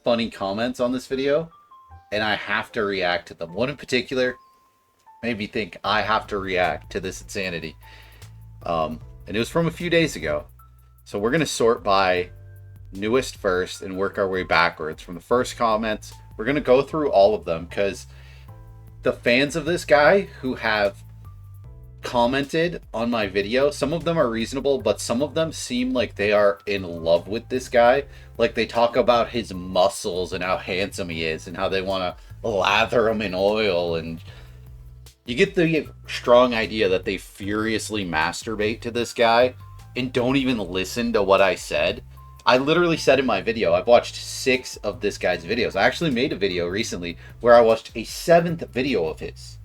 funny comments on this video, and I have to react to them. One in particular made me think I have to react to this insanity. And it was from a few days ago. So we're going to sort by newest first and work our way backwards. From the first comments, we're going to go through all of them because the fans of this guy who have commented on my video, some of them are reasonable, but some of them seem like they are in love with this guy. Like they talk about his muscles and how handsome he is and how they want to lather him in oil, and you get the strong idea that they furiously masturbate to this guy and don't even listen to what I said. I literally said in my video, I've watched 6 of this guy's videos. I actually made a video recently where I watched a 7th video of his,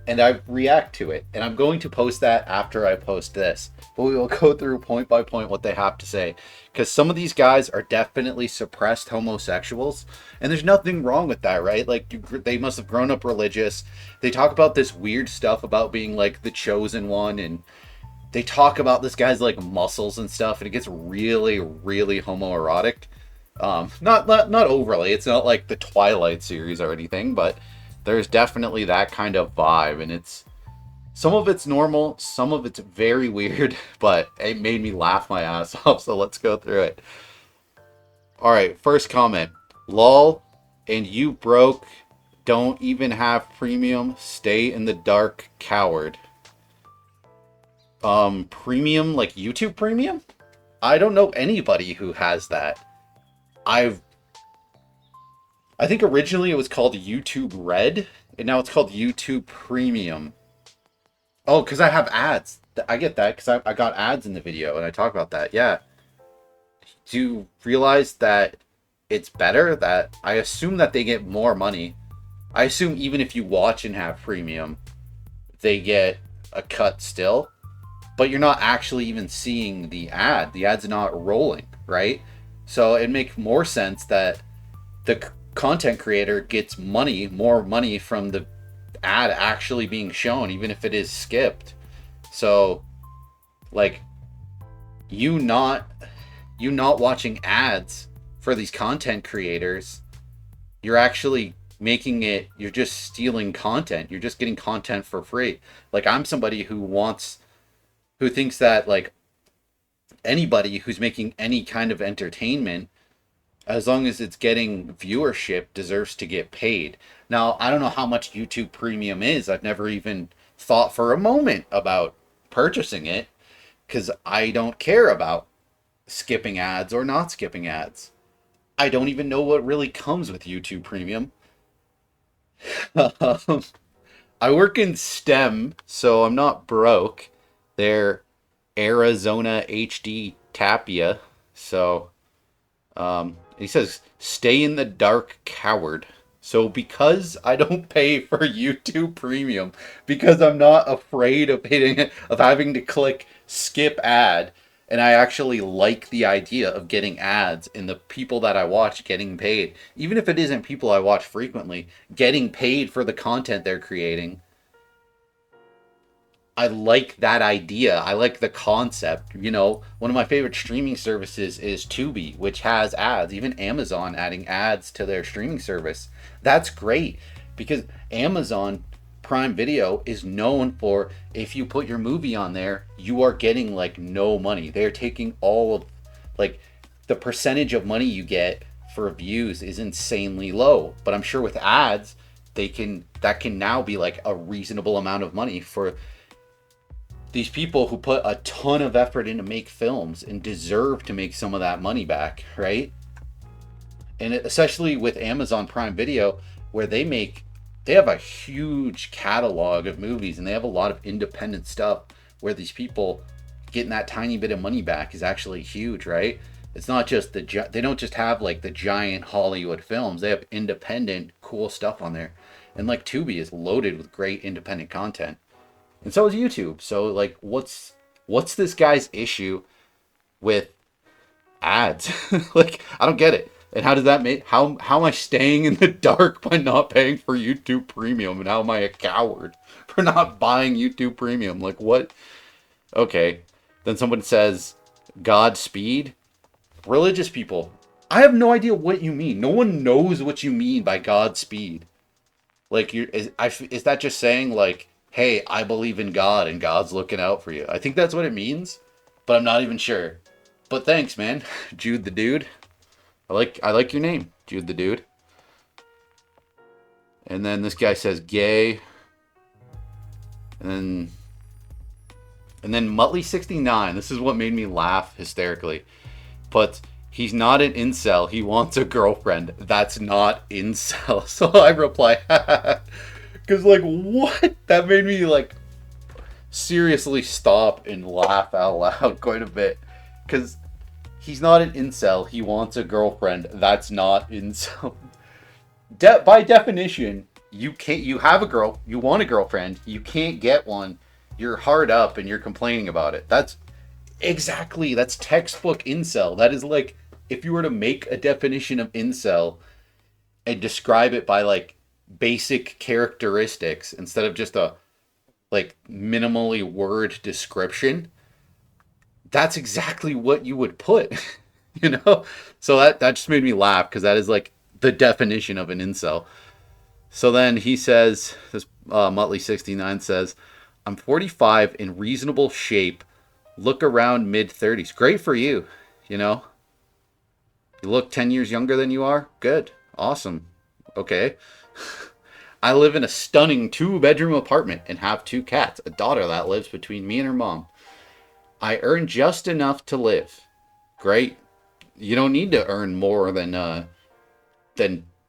and I react to it. And I'm going to post that after I post this. But we will go through point by point what they have to say. Because some of these guys are definitely suppressed homosexuals. And there's nothing wrong with that, right? Like, they must have grown up religious. They talk about this weird stuff about being, like, the chosen one. And they talk about this guy's, like, muscles and stuff. And it gets really, really homoerotic. Not overly. It's not like the Twilight series or anything, but there's definitely that kind of vibe, and it's some of it's normal, some of it's very weird, but it made me laugh my ass off, so let's go through it. Alright, first comment. Lol, and you broke, don't even have premium, stay in the dark, coward. Premium, like YouTube premium? I don't know anybody who has that. I think originally it was called YouTube Red, and now it's called YouTube Premium. Oh, because I have ads. I get that, because I got ads in the video, and I talk about that, yeah. Do you realize that it's better? That I assume that they get more money. I assume even if you watch and have premium, they get a cut still. But you're not actually even seeing the ad. The ad's not rolling, right? So it makes more sense that the content creator gets more money from the ad actually being shown, even if it is skipped. So, like, you not watching ads for these content creators, you're actually making it, you're just stealing content. You're just getting content for free. Like, I'm somebody who thinks that, like, anybody who's making any kind of entertainment, as long as it's getting viewership, deserves to get paid. Now, I don't know how much YouTube Premium is. I've never even thought for a moment about purchasing it, because I don't care about skipping ads or not skipping ads. I don't even know what really comes with YouTube Premium. I work in STEM, so I'm not broke. They're Arizona HD Tapia, so he says, stay in the dark, coward. So because I don't pay for YouTube Premium, because I'm not afraid of having to click skip ad, and I actually like the idea of getting ads and the people that I watch getting paid, even if it isn't people I watch frequently, getting paid for the content they're creating. I like that idea. I like the concept. You know, one of my favorite streaming services is Tubi, which has ads. Even Amazon adding ads to their streaming service. That's great, because Amazon Prime Video is known for, if you put your movie on there, you are getting, like, no money. They're taking all of, like, the percentage of money you get for views is insanely low. But I'm sure with ads, that can now be like a reasonable amount of money for these people who put a ton of effort into make films and deserve to make some of that money back, right? And especially with Amazon Prime Video, where they have a huge catalog of movies, and they have a lot of independent stuff, where these people getting that tiny bit of money back is actually huge, right? It's not just they don't just have, like, the giant Hollywood films. They have independent cool stuff on there. And, like, Tubi is loaded with great independent content. And so is YouTube. So, like, what's this guy's issue with ads? Like, I don't get it. And how does that make, how am I staying in the dark by not paying for YouTube Premium? And how am I a coward for not buying YouTube Premium? Like, what? Okay. Then someone says, Godspeed. Religious people. I have no idea what you mean. No one knows what you mean by Godspeed. Like, is that just saying, like, hey, I believe in God and God's looking out for you? I think that's what it means, but I'm not even sure. But thanks, man. Jude the Dude. I like your name, Jude the Dude. And then this guy says gay. And then Muttley69. This is what made me laugh hysterically. But he's not an incel. He wants a girlfriend. That's not incel. So I reply, because, like, what? That made me, like, seriously stop and laugh out loud quite a bit. Because he's not an incel. He wants a girlfriend. That's not incel. By definition, you have a girl, you want a girlfriend, you can't get one, you're hard up and you're complaining about it. That's textbook incel. That is like, if you were to make a definition of incel and describe it by, like, basic characteristics instead of just a, like, minimally word description, that's exactly what you would put. You know? So that just made me laugh, because that is, like, the definition of an incel. So then he says, this Muttley69 says, I'm 45, in reasonable shape, look around mid-30s. Great for you, you know? You look 10 years younger than you are? Good. Awesome. Okay. I live in a stunning 2-bedroom apartment and have 2 cats, a daughter that lives between me and her mom. I earn just enough to live. Great. You don't need to earn more than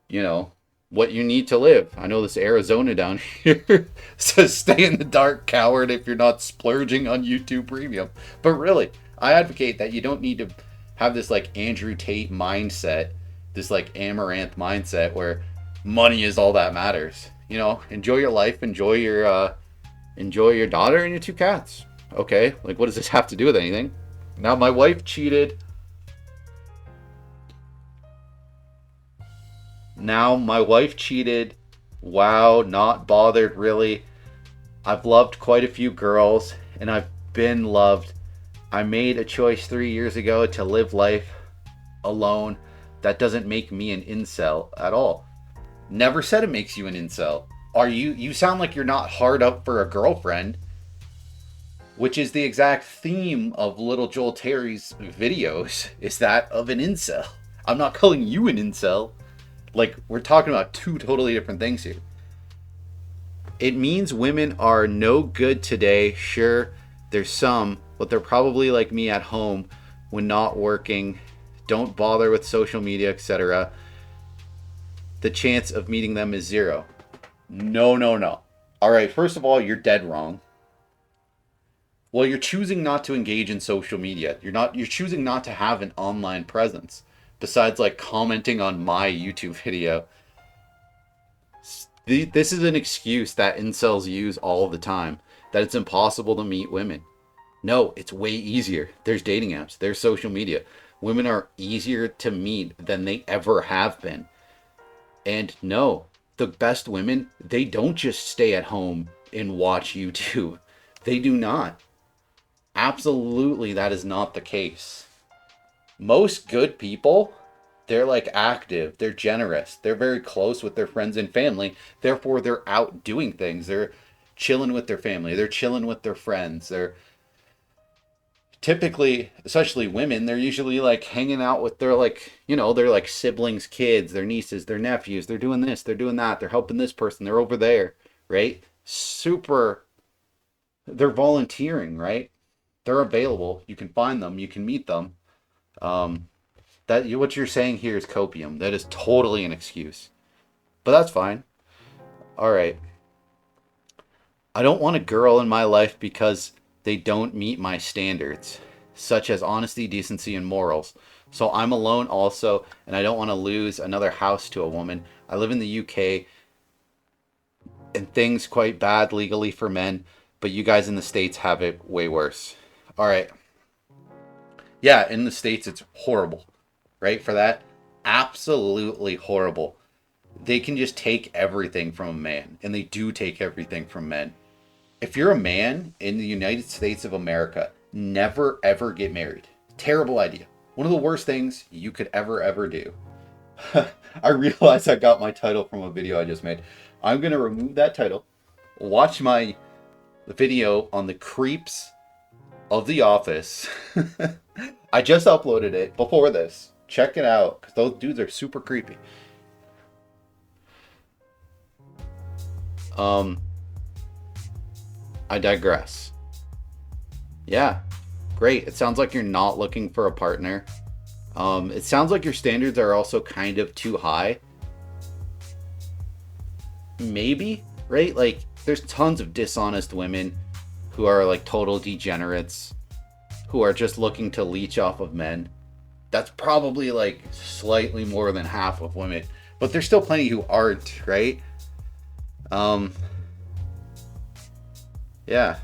you know, what you need to live. I know this Arizona down here says stay in the dark, coward, if you're not splurging on YouTube Premium. But really, I advocate that you don't need to have this, like, Andrew Tate mindset, this, like, amaranth mindset where money is all that matters. You know, enjoy your life, enjoy your daughter and your 2 cats. Okay, like, what does this have to do with anything? Now, my wife cheated. Wow, not bothered really. I've loved quite a few girls, and I've been loved. I made a choice 3 years ago to live life alone. That doesn't make me an incel at all. Never said it makes you an incel. You sound like you're not hard up for a girlfriend, which is the exact theme of Little Joel Terry's videos, is that of an incel. I'm not calling you an incel. Like, we're talking about 2 totally different things here. It means women are no good today. Sure, there's some, but they're probably like me at home when not working, don't bother with social media, etc. The chance of meeting them is 0. No. All right, first of all, you're dead wrong. Well, you're choosing not to engage in social media. You're choosing not to have an online presence. Besides, like, commenting on my YouTube video. This is an excuse that incels use all the time, that it's impossible to meet women. No, it's way easier. There's dating apps. There's social media. Women are easier to meet than they ever have been. And no, the best women, they don't just stay at home and watch YouTube. They do not. Absolutely, that is not the case. Most good people, they're, like, active, they're generous, they're very close with their friends and family, therefore they're out doing things, they're chilling with their family, they're chilling with their friends, they're typically, especially women, they're usually, like, hanging out with their, like, you know, their, like, siblings, kids, their nieces, their nephews, they're doing this, they're doing that, they're helping this person, they're over there, right? They're volunteering, right? They're available, you can find them, you can meet them. What you're saying here is copium. That is totally an excuse. But that's fine. Alright. I don't want a girl in my life because they don't meet my standards, such as honesty, decency, and morals. So I'm alone also, and I don't want to lose another house to a woman. I live in the UK, and things quite bad legally for men, but you guys in the States have it way worse. Alright. Yeah, in the States it's horrible, right? For that, absolutely horrible. They can just take everything from a man, and they do take everything from men. If you're a man in the United States of America, never ever get married. Terrible idea. One of the worst things you could ever do. I realized I got my title from a video I just made. I'm going to remove that title. Watch my video on the creeps of The Office. I just uploaded it before this. Check it out, because those dudes are super creepy. I digress. Yeah, great. It sounds like you're not looking for a partner. It sounds like your standards are also kind of too high. Maybe, right? Like, there's tons of dishonest women who are like total degenerates, who are just looking to leech off of men. That's probably like slightly more than half of women, but there's still plenty who aren't, right? Yeah.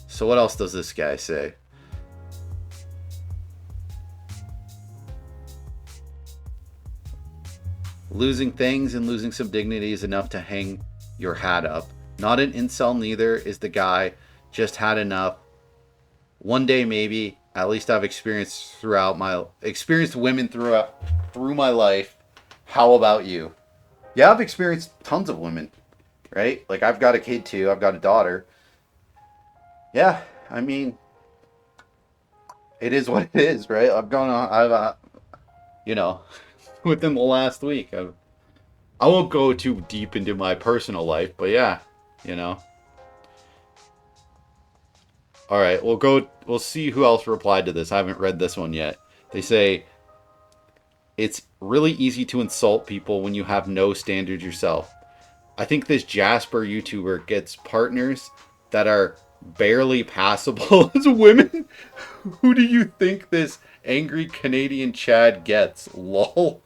So what else does this guy say? Losing things and losing some dignity is enough to hang your hat up. Not an incel, neither is the guy. Just had enough. One day maybe. At least I've experienced women through my life. How about you? Yeah, I've experienced tons of women, right? Like, I've got a kid too. I've got a daughter. Yeah, I mean, it is what it is, right? Within the last week, I won't go too deep into my personal life, but yeah, you know. All right, we'll see who else replied to this. I haven't read this one yet. They say, it's really easy to insult people when you have no standards yourself. I think this Jasper YouTuber gets partners that are barely passable as women. Who do you think this angry Canadian Chad gets? Lol.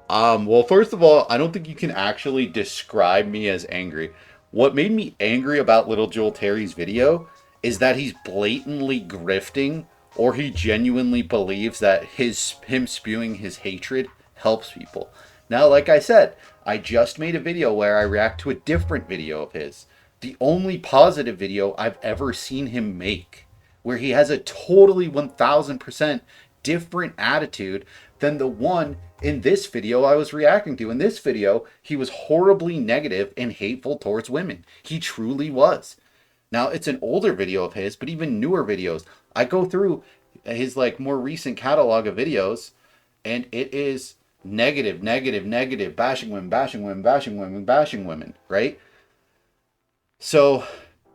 Well, first of all, I don't think you can actually describe me as angry. What made me angry about Little Joel Terry's video is that he's blatantly grifting, or he genuinely believes that him spewing his hatred helps people. Now, like I said, I just made a video where I react to a different video of his. The only positive video I've ever seen him make, where he has a totally 1000% different attitude than the one in this video I was reacting to. In this video, he was horribly negative and hateful towards women. He truly was. Now, it's an older video of his, but even newer videos. I go through his like more recent catalog of videos, and it is negative, bashing women, bashing women, right? So,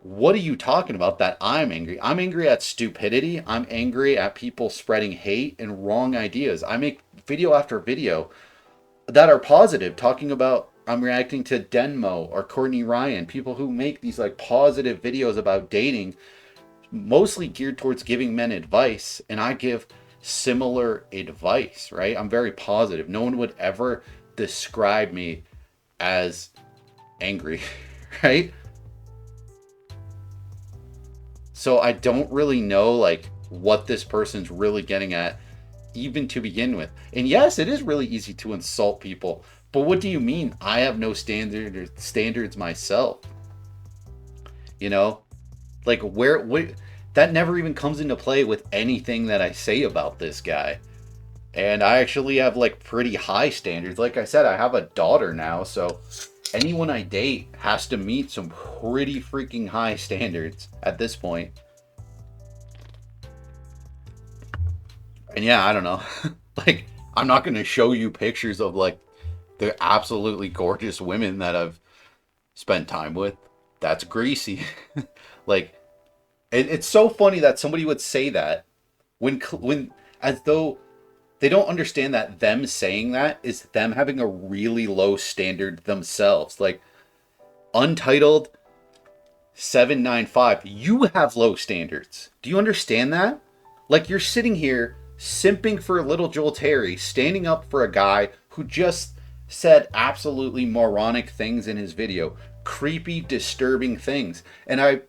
what are you talking about that I'm angry? I'm angry at stupidity. I'm angry at people spreading hate and wrong ideas. I make video after video that are positive, talking about I'm reacting to Denmo or Courtney Ryan, people who make these like positive videos about dating, mostly geared towards giving men advice, and I give similar advice, right? I'm very positive. No one would ever describe me as angry, right? So I don't really know like what this person's really getting at, even to begin with. And yes, it is really easy to insult people, but what do you mean I have no standards myself? You know, like where that never even comes into play with anything that I say about this guy. And I actually have like pretty high standards. Like I said, I have a daughter now, so anyone I date has to meet some pretty freaking high standards at this point. And yeah, I don't know. Like, I'm not going to show you pictures of like the absolutely gorgeous women that I've spent time with. That's greasy. Like, it's so funny that somebody would say that when as though they don't understand that them saying that is them having a really low standard themselves. Like, Untitled 795, you have low standards. Do you understand that? Like, you're sitting here simping for Little Joel Terry, standing up for a guy who just said absolutely moronic things in his video. Creepy, disturbing things. And I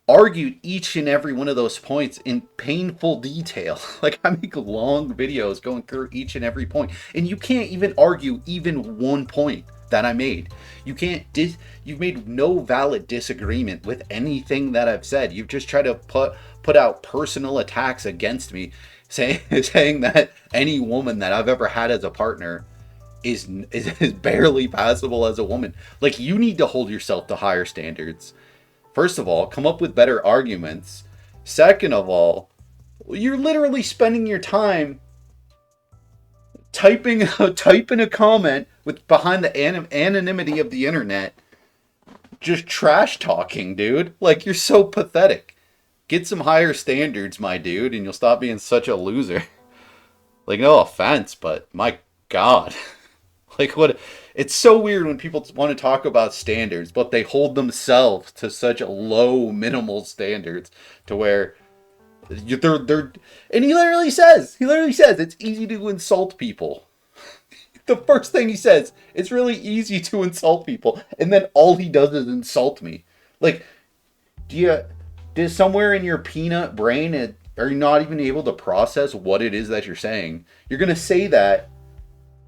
argued each and every one of those points in painful detail. Like, I make long videos going through each and every point, and you can't even argue even one point that I made. You've made no valid disagreement with anything that I've said. You've just tried to put out personal attacks against me, saying that any woman that I've ever had as a partner is barely passable as a woman. Like, you need to hold yourself to higher standards. First of all, come up with better arguments. Second of all, you're literally spending your time typing a comment with behind the anonymity of the internet, just trash talking, dude. Like, you're so pathetic. Get some higher standards, my dude, and you'll stop being such a loser. Like, no offense, but my God. Like, what? It's so weird when people want to talk about standards, but they hold themselves to such low, minimal standards to where they're. And he literally says, it's easy to insult people. The first thing he says, it's really easy to insult people, and then all he does is insult me. Like, does somewhere in your peanut brain, are you not even able to process what it is that you're saying? You're gonna say that,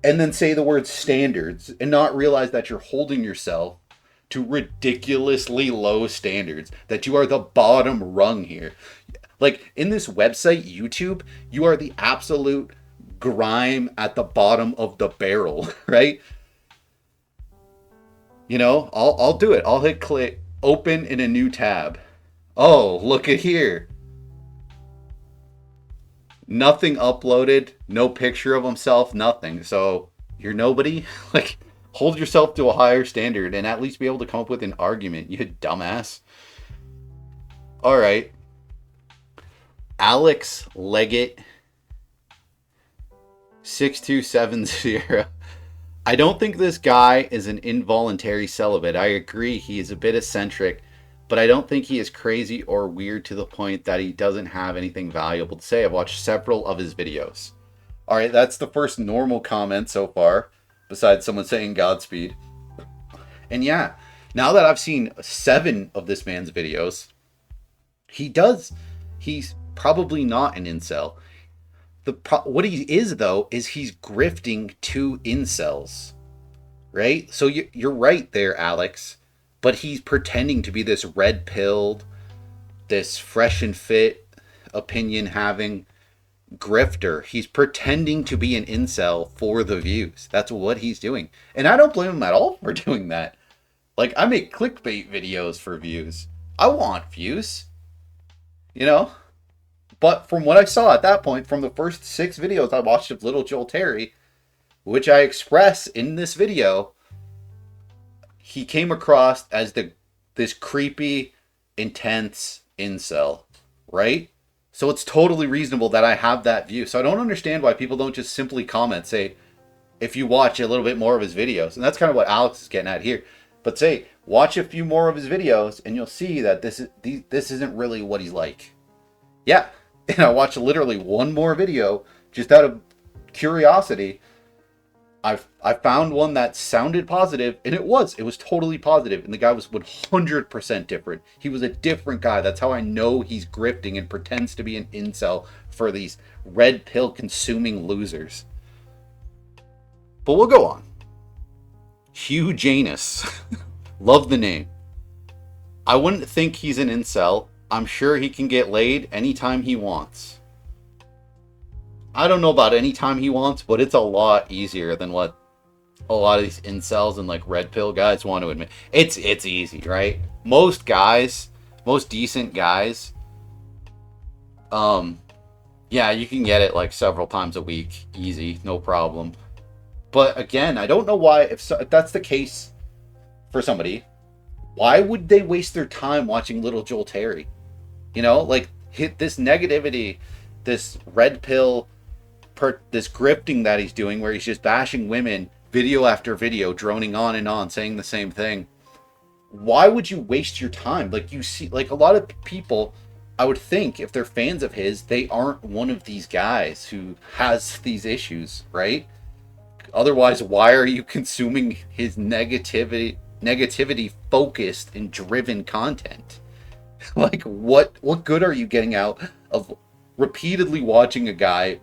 and then say the word standards, and not realize that you're holding yourself to ridiculously low standards, that you are the bottom rung here. Like, in this website, YouTube, you are the absolute grime at the bottom of the barrel, right? You know, I'll do it. I'll hit click, open in a new tab. Oh, look at here. Nothing uploaded, no picture of himself, nothing. So you're nobody. Like, hold yourself to a higher standard and at least be able to come up with an argument, you dumbass. All right. Alex Leggett 6270. I don't think this guy is an involuntary celibate. I agree he is a bit eccentric, but I don't think he is crazy or weird to the point that he doesn't have anything valuable to say. I've watched several of his videos. All right, that's the first normal comment so far, besides someone saying Godspeed. And yeah, now that I've seen 7 of this man's videos, he's probably not an incel. What he is, though, is he's grifting to incels, right? So you're right there, Alex. But he's pretending to be this red-pilled, this fresh and fit, opinion-having grifter. He's pretending to be an incel for the views. That's what he's doing. And I don't blame him at all for doing that. Like, I make clickbait videos for views. I want views. You know? But from what I saw at that point, from the first 6 videos I watched of Little Joel Terry, which I express in this video, he came across as this creepy, intense incel, right? So it's totally reasonable that I have that view. So I don't understand why people don't just simply comment, say, if you watch a little bit more of his videos. And that's kind of what Alex is getting at here. But say, watch a few more of his videos, and you'll see that this isn't really what he's like. Yeah. And I watched literally one more video just out of curiosity. I found one that sounded positive, and it was totally positive, and the guy was 100% different. He was a different guy. That's how I know he's grifting and pretends to be an incel for these red pill consuming losers. But we'll go on. Hugh Janus. Love the name. I wouldn't think he's an incel. I'm sure he can get laid anytime he wants. I don't know about anytime he wants, but it's a lot easier than what a lot of these incels and like red pill guys want to admit. It's easy, right? Most decent guys, yeah, you can get it like several times a week, easy, no problem. But again, I don't know why, if that's the case for somebody, why would they waste their time watching Little Joel Terry? You know, like, hit this negativity, this red pill, this grifting that he's doing, where he's just bashing women video after video, droning on and on, saying the same thing. Why would you waste your time? Like, you see, like, a lot of people, I would think, if they're fans of his, they aren't one of these guys who has these issues, right? Otherwise, why are you consuming his negativity focused and driven content? Like, what good are you getting out of repeatedly watching a guy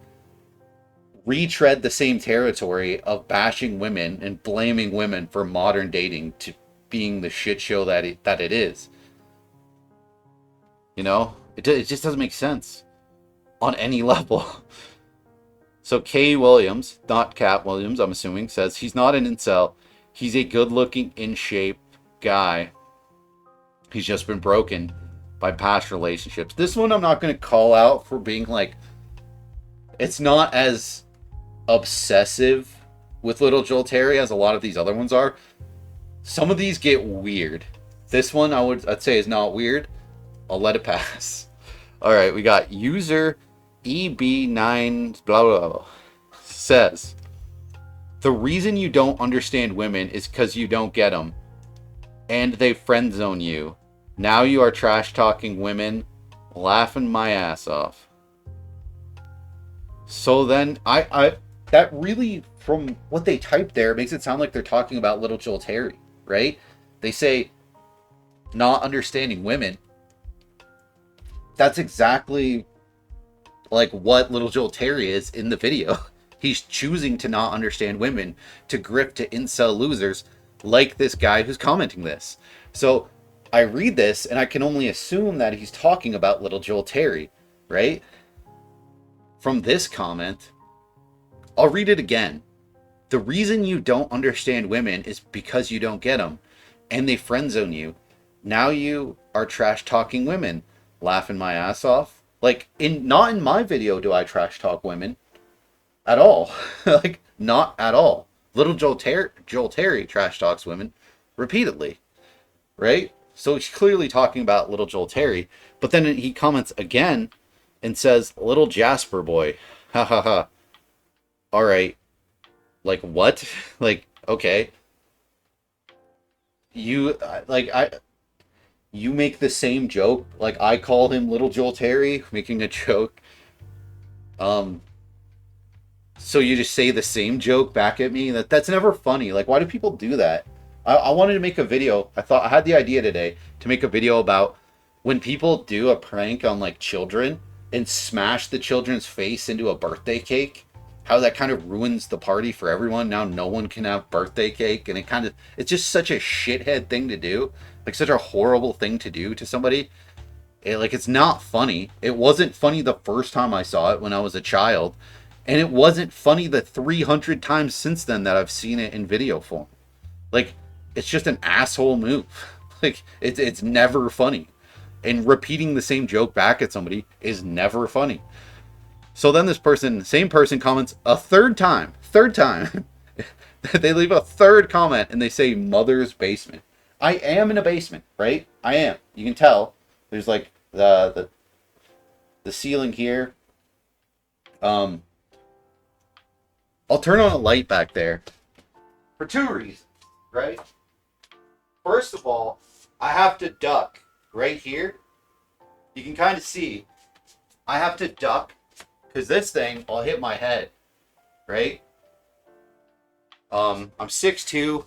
retread the same territory of bashing women and blaming women for modern dating to being the shit show that it is. You know, it just doesn't make sense on any level. So Kay Williams, not Cat Williams, I'm assuming, says he's not an incel. He's a good-looking, in-shape guy. He's just been broken by past relationships. This one I'm not going to call out for being like, it's not as obsessive with little Joel Terry as a lot of these other ones are. Some of these get weird. This one I'd say is not weird. I'll let it pass. All right, we got user EB9 blah blah blah says the reason you don't understand women is because you don't get them, and they friend zone you. Now you are trash talking women, laughing my ass off. So then I that really, from what they typed there, makes it sound like they're talking about little Joel Terry, right? They say not understanding women. That's exactly like what little Joel Terry is in the video. He's choosing to not understand women to grip to incel losers like this guy who's commenting this. So I read this and I can only assume that he's talking about little Joel Terry, right? From this comment, I'll read it again. The reason you don't understand women is because you don't get them, and they friend zone you. Now you are trash talking women, laughing my ass off. Like, not in my video do I trash talk women at all. Like, not at all. Little Joel Terry trash talks women repeatedly, right? So he's clearly talking about little Joel Terry, but then he comments again and says, little Jasper boy, ha ha ha. All right, like what? Like, okay, you you make the same joke. Like, I call him little Joel Terry, making a joke. So you just say the same joke back at me. That's never funny. Like, why do people do that? I wanted to make a video. I had the idea today to make a video about when people do a prank on like children and smash the children's face into a birthday cake. How that kind of ruins the party for everyone. Now no one can have birthday cake, and it's just such a shithead thing to do. Like, such a horrible thing to do to somebody. It's not funny. It wasn't funny the first time I saw it when I was a child, and it wasn't funny the 300 times since then that I've seen it in video form. Like, it's just an asshole move. Like, it's never funny. And repeating the same joke back at somebody is never funny. So then this same person comments a third time. They leave a third comment and they say mother's basement. I am in a basement, right? I am. You can tell. There's like the ceiling here. I'll turn on a light back there for two reasons, right? First of all, I have to duck right here. You can kind of see I have to duck because this thing, I'll hit my head, right? I'm 6'2".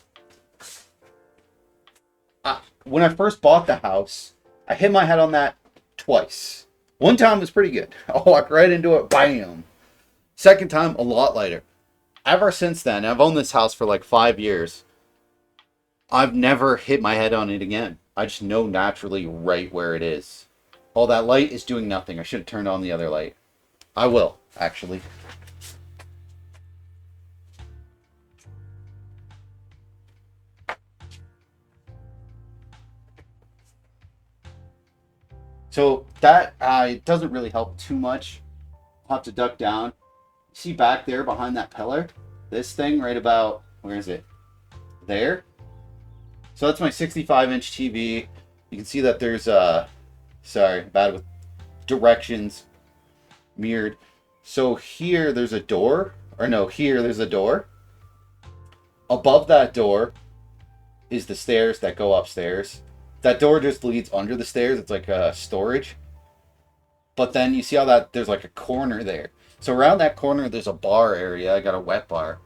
When I first bought the house, I hit my head on that twice. One time was pretty good. I walked right into it, bam. Second time, a lot lighter. Ever since then, I've owned this house for like 5 years. I've never hit my head on it again. I just know naturally right where it is. Oh, that light is doing nothing. I should have turned on the other light. I will, actually. So that it doesn't really help too much. I'll have to duck down. See back there behind that pillar? This thing right about, where is it? There. So that's my 65-inch TV. You can see that there's sorry, bad with directions. Mirrored. So here there's a door, or no, here there's a door. Above that door is the stairs that go upstairs. That door just leads under the stairs. It's like a storage. But then you see how that there's like a corner there. So around that corner there's a bar area. I got a wet bar.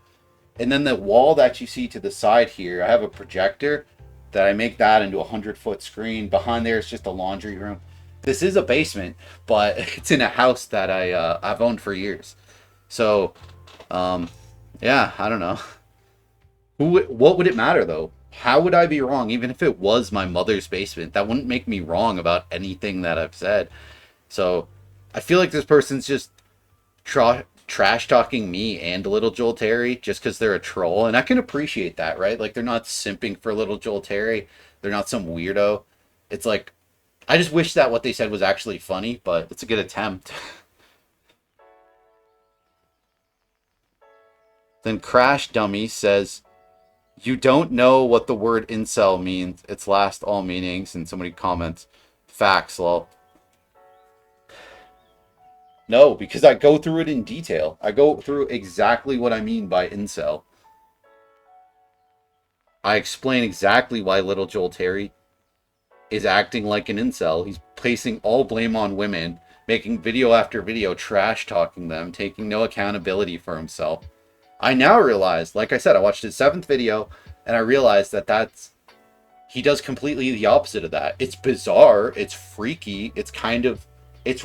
And then the wall that you see to the side here, I have a projector that I make that into a 100-foot screen. Behind there is just a laundry room. This is a basement, but it's in a house that I've owned for years. So Yeah, I don't know. What would it matter though? How would I be wrong even if it was my mother's basement? That wouldn't make me wrong about anything that I've said. So I feel like this person's just trash talking me and Little Joel Terry just because they're a troll, and I can appreciate that, right? Like they're not simping for Little Joel Terry. They're not some weirdo. It's like I just wish that what they said was actually funny, but it's a good attempt. Then Crash Dummy says, "You don't know what the word incel means. It's last all meanings." And somebody comments, "Facts, lol." No, because I go through it in detail. I go through exactly what I mean by incel. I explain exactly why Little Joel Terry is acting like an incel. He's placing all blame on women, making video after video trash talking them, taking no accountability for himself. I now realize, like I said, I watched his 7th video and I realized that he does completely the opposite of that. It's bizarre, it's freaky, it's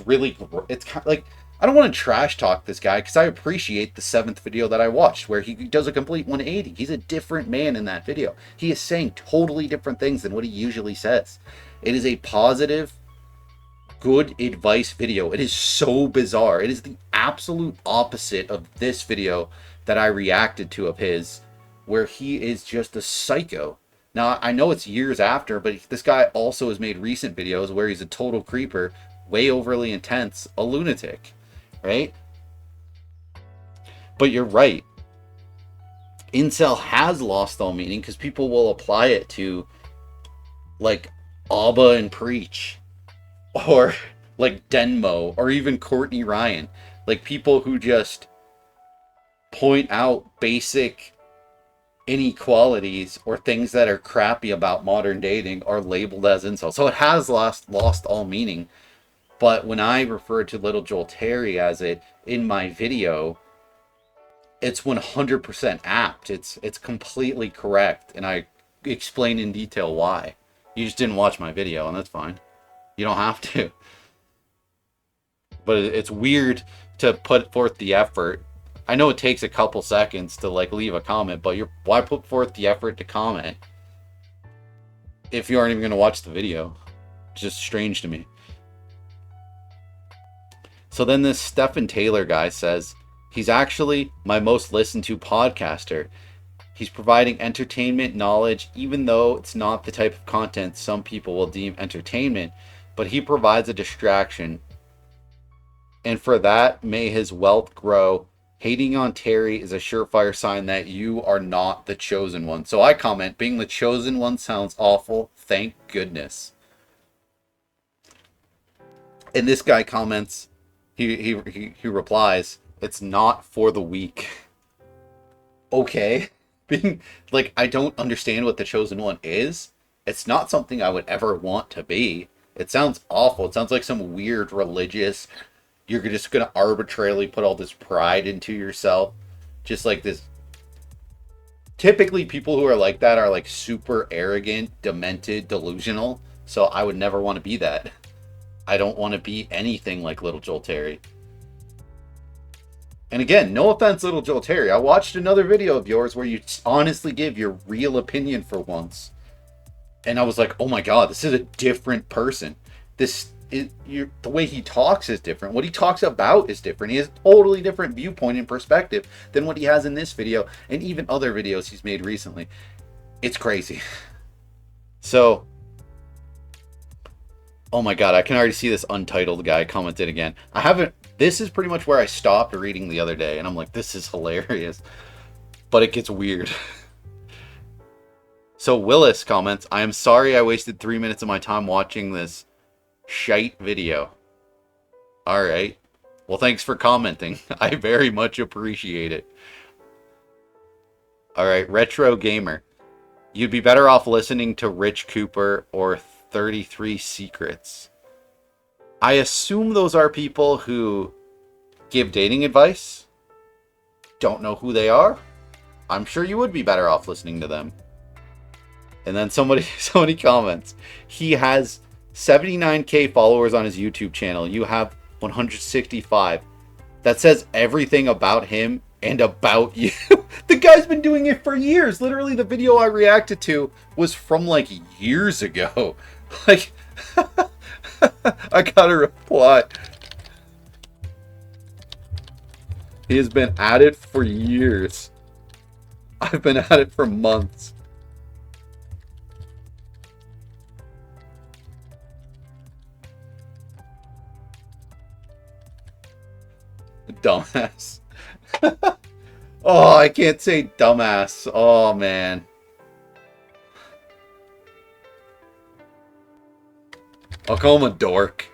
really, it's kind of like, I don't want to trash talk this guy because I appreciate the 7th video that I watched where he does a complete 180. He's a different man in that video. He is saying totally different things than what he usually says. It is a positive, good advice video. It is so bizarre. It is the absolute opposite of this video that I reacted to of his, where he is just a psycho. Now, I know it's years after, but this guy also has made recent videos where he's a total creeper, way overly intense, a lunatic, right? But you're right. Incel has lost all meaning because people will apply it to like Abba and Preach, or like Denmo, or even Courtney Ryan. Like people who just point out basic inequalities or things that are crappy about modern dating are labeled as incel. So it has lost all meaning. But when I refer to Little Joel Terry as it in my video, it's 100% apt. It's completely correct, and I explain in detail why. You just didn't watch my video, and that's fine. You don't have to. But it's weird to put forth the effort. I know it takes a couple seconds to like leave a comment, but why put forth the effort to comment if you aren't even going to watch the video? It's just strange to me. So then this Stephen Taylor guy says, he's actually my most listened to podcaster. He's providing entertainment knowledge, even though it's not the type of content some people will deem entertainment, but he provides a distraction. And for that, may his wealth grow. Hating on Terry is a surefire sign that you are not the chosen one. So I comment, being the chosen one sounds awful. Thank goodness. And this guy comments, he replies, it's not for the weak. Okay. Being like, I don't understand what the chosen one is. It's not something I would ever want to be. It sounds awful. It sounds like some weird religious, you're just going to arbitrarily put all this pride into yourself. Just like this. Typically, people who are like that are like super arrogant, demented, delusional. So I would never want to be that. I don't want to be anything like Little Joel Terry. And again, no offense, Little Joel Terry. I watched another video of yours where you honestly give your real opinion for once. And I was like, oh my God, this is a different person. The way he talks is different. What he talks about is different. He has a totally different viewpoint and perspective than what he has in this video and even other videos he's made recently. It's crazy. So, oh my God, I can already see this Untitled guy commented again. This is pretty much where I stopped reading the other day, and I'm like, this is hilarious. But it gets weird. So Willis comments, I am sorry I wasted 3 minutes of my time watching this shite video. Alright. Well, thanks for commenting. I very much appreciate it. Alright, Retro Gamer. You'd be better off listening to Rich Cooper or 33 Secrets. I assume those are people who give dating advice. Don't know who they are. I'm sure you would be better off listening to them. And then somebody comments, he has 79k followers on his YouTube channel. You have 165. That says everything about him and about you. The guy's been doing it for years. Literally, the video I reacted to was from like years ago. Like, I got a reply. He has been at it for years. I've been at it for months. Dumbass. Oh, I can't say dumbass. Oh, man. I'll call him a dork.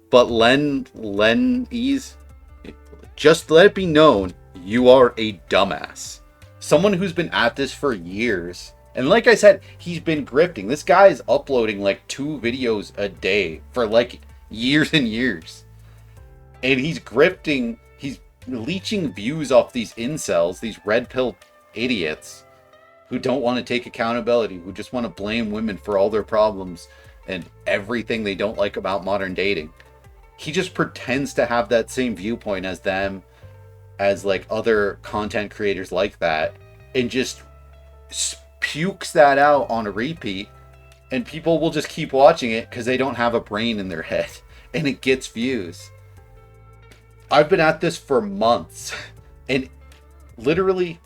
But Len-Ease, just let it be known, you are a dumbass. Someone who's been at this for years. And like I said, he's been grifting. This guy is uploading like 2 videos a day for like years and years. And he's grifting, he's leeching views off these incels, these red pill idiots who don't want to take accountability, who just want to blame women for all their problems and everything they don't like about modern dating. He just pretends to have that same viewpoint as them, as like other content creators like that, and just pukes that out on a repeat, and people will just keep watching it because they don't have a brain in their head, and it gets views. I've been at this for months, and literally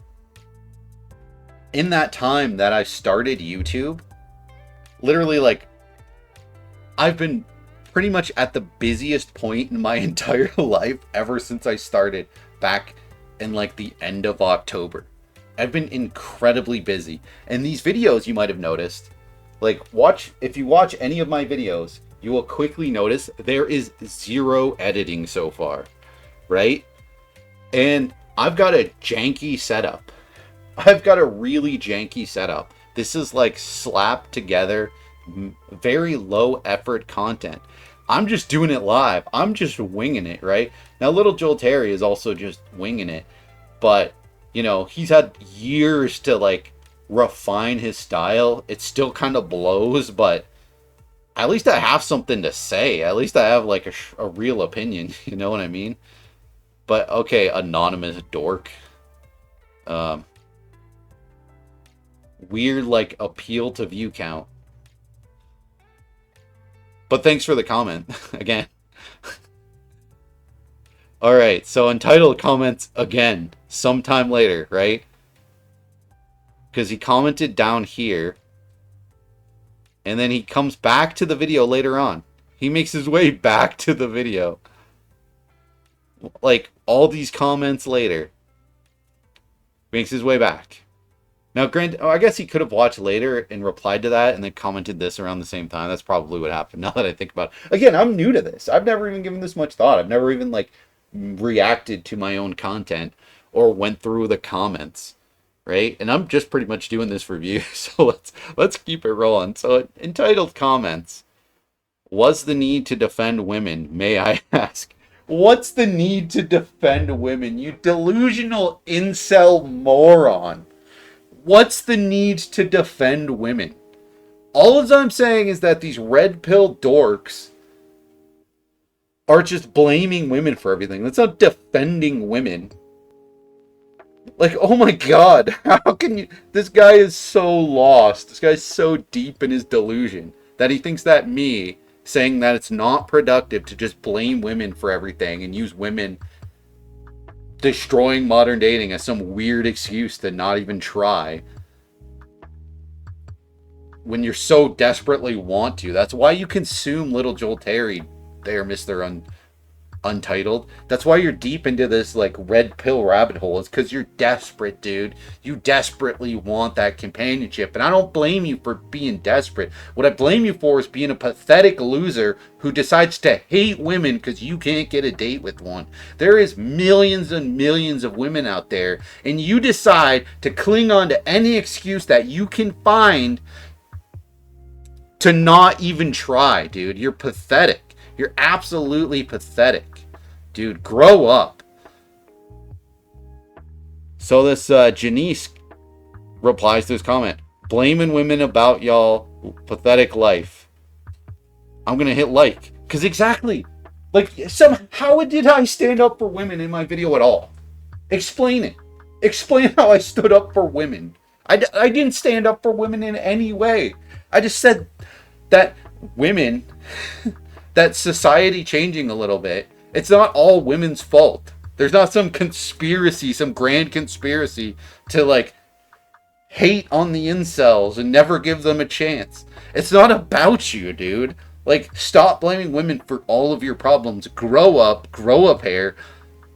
in that time that I started YouTube, literally like I've been pretty much at the busiest point in my entire life ever since I started back in like the end of October. I've been incredibly busy, and these videos, you might have noticed, like if you watch any of my videos, you will quickly notice there is 0 editing so far. Right? And I've got a janky setup. I've got a really janky setup. This is like slapped together, very low effort content. I'm just doing it live. I'm just winging it, right? Now, little Joel Terry is also just winging it. But, you know, he's had years to like refine his style. It still kind of blows, but at least I have something to say. At least I have like a real opinion. You know what I mean? But, okay, anonymous dork. Weird, like, appeal to view count. But thanks for the comment, again. Alright, so Untitled comments again, sometime later, right? Because he commented down here. And then he comes back to the video later on. He makes his way back to the video. Like, all these comments later, makes his way back. Now, granted, I guess he could have watched later and replied to that and then commented this around the same time. That's probably what happened, now that I think about it. Again, I'm new to this. I've never even given this much thought. I've never even, like, reacted to my own content or went through the comments, right? And I'm just pretty much doing this for views, so let's keep it rolling. So, Entitled comments. Was the need to defend women, may I ask? What's the need to defend women, you delusional incel moron? What's the need to defend women? All I'm saying is that these red pill dorks are just blaming women for everything. That's not defending women. Like, oh my god, how can you... This guy is so lost. This guy's so deep in his delusion that he thinks that me saying that it's not productive to just blame women for everything and use women destroying modern dating as some weird excuse to not even try when you're so desperately want to. That's why you consume little Joel Terry there, Mr. Untitled. That's why you're deep into this like red pill rabbit hole. It's because you're desperate, dude. You desperately want that companionship, and I don't blame you for being desperate. What I blame you for is being a pathetic loser who decides to hate women because you can't get a date with one. There is millions and millions of women out there, and you decide to cling on to any excuse that you can find to not even try, dude. You're pathetic. You're absolutely pathetic. Dude, grow up. So this Janice replies to his comment. Blaming women about y'all pathetic life. I'm going to hit like. Because exactly. Like, how did I stand up for women in my video at all? Explain it. Explain how I stood up for women. I didn't stand up for women in any way. I just said that women, that society changing a little bit, it's not all women's fault. There's not some conspiracy, some grand conspiracy to like hate on the incels and never give them a chance. It's not about you, dude. Like, stop blaming women for all of your problems. Grow up hair.